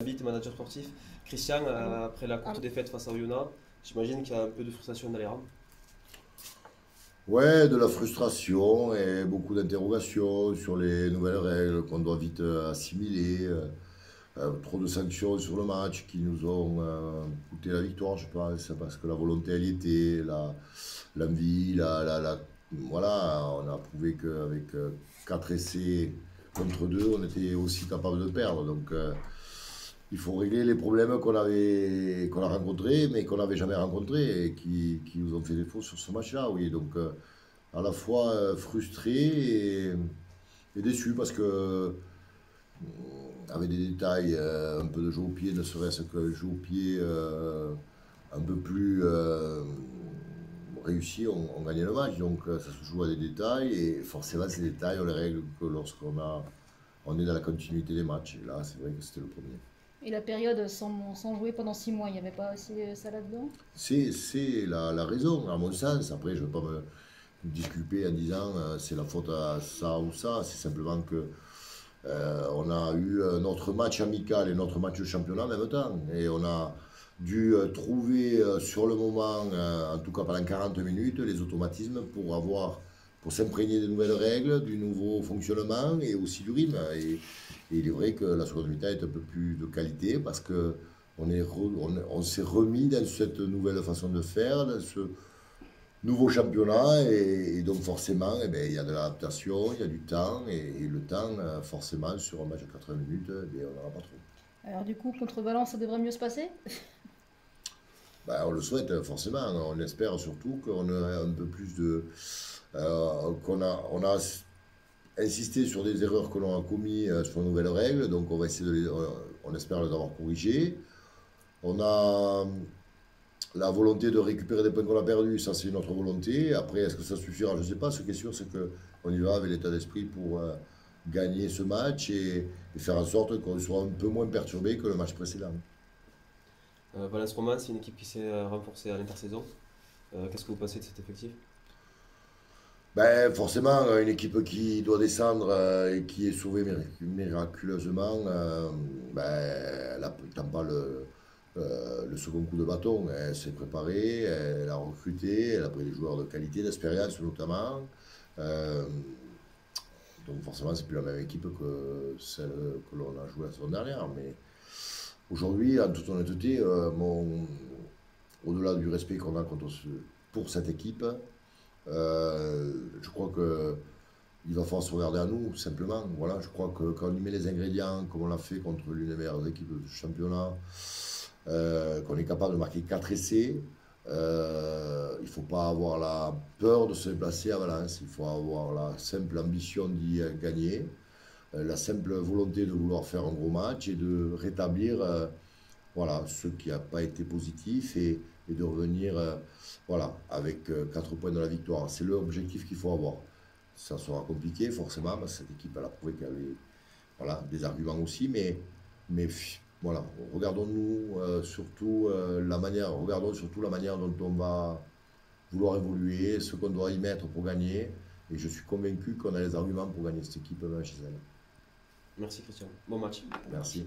David, manager sportif. Christian, après la courte défaite face à Oyonnax, j'imagine qu'il y a un peu de frustration dans les rangs. Ouais, de la frustration et beaucoup d'interrogations sur les nouvelles règles qu'on doit vite assimiler. Trop de sanctions sur le match qui nous ont coûté la victoire, je pense, parce que la volonté, elle y était, l'envie, voilà, on a prouvé qu'avec 4 essais contre 2, on était aussi capable de perdre. Donc, il faut régler les problèmes qu'on a rencontrés, mais qu'on n'avait jamais rencontrés et qui nous ont fait défaut sur ce match-là. Oui, donc à la fois frustré et déçu parce que avec des détails, un peu de jeu au pied, ne serait-ce que jeu au pied un peu plus réussi, on gagnait le match. Donc ça se joue à des détails et forcément ces détails, on les règle que on est dans la continuité des matchs. Et là, c'est vrai que c'était le premier. Et la période sans jouer pendant 6 mois, il n'y avait pas aussi ça là-dedans? C'est la raison, à mon sens. Après, je ne vais pas me disculper en disant c'est la faute à ça ou ça. C'est simplement que on a eu notre match amical et notre match de championnat en même temps. Et on a dû trouver sur le moment, en tout cas pendant 40 minutes, les automatismes pour s'imprégner des nouvelles règles, du nouveau fonctionnement et aussi du rythme. Et il est vrai que la seconde mi-temps est un peu plus de qualité parce que on s'est remis dans cette nouvelle façon de faire, dans ce nouveau championnat et donc forcément eh ben, il y a de l'adaptation, il y a du temps et le temps forcément sur un match de 80 minutes eh bien, on n'en a pas trop. Alors du coup, contre Valence, ça devrait mieux se passer? Ben, on le souhaite forcément, on espère surtout qu'on a un peu plus de... on a insisté sur des erreurs que l'on a commises sur les nouvelles règles, donc on va essayer on espère les avoir corrigées. On a la volonté de récupérer des points qu'on a perdus, ça c'est notre volonté. Après, est-ce que ça suffira? Je ne sais pas. Ce qui est sûr, c'est qu'on y va avec l'état d'esprit pour gagner ce match et faire en sorte qu'on soit un peu moins perturbé que le match précédent. Valence Roman, c'est une équipe qui s'est renforcée à l'intersaison. Qu'est-ce que vous pensez de cet effectif? Ben, forcément, une équipe qui doit descendre et qui est sauvée miraculeusement, ben, elle n'attend pas le second coup de bâton. Elle s'est préparée, elle a recruté, elle a pris des joueurs de qualité, d'expérience notamment. Euh, donc forcément, c'est plus la même équipe que celle que l'on a jouée la saison dernière. Mais aujourd'hui, en toute honnêteté, au-delà du respect qu'on a pour cette équipe, je crois que il va falloir se regarder à nous, simplement. Voilà, je crois que quand on y met les ingrédients, comme on l'a fait contre l'une des meilleures équipes du championnat, qu'on est capable de marquer 4 essais, il ne faut pas avoir la peur de se déplacer à Valence. Il faut avoir la simple ambition d'y gagner, la simple volonté de vouloir faire un gros match et de rétablir voilà, ce qui n'a pas été positif et de revenir voilà, avec 4 points de la victoire. C'est l'objectif qu'il faut avoir. Ça sera compliqué forcément, parce que cette équipe elle a prouvé qu'elle avait voilà, des arguments aussi, mais voilà, regardons-nous surtout regardons surtout la manière dont on va vouloir évoluer, ce qu'on doit y mettre pour gagner. Et je suis convaincu qu'on a les arguments pour gagner cette équipe chez elle. Merci Christian. Bon match. Merci.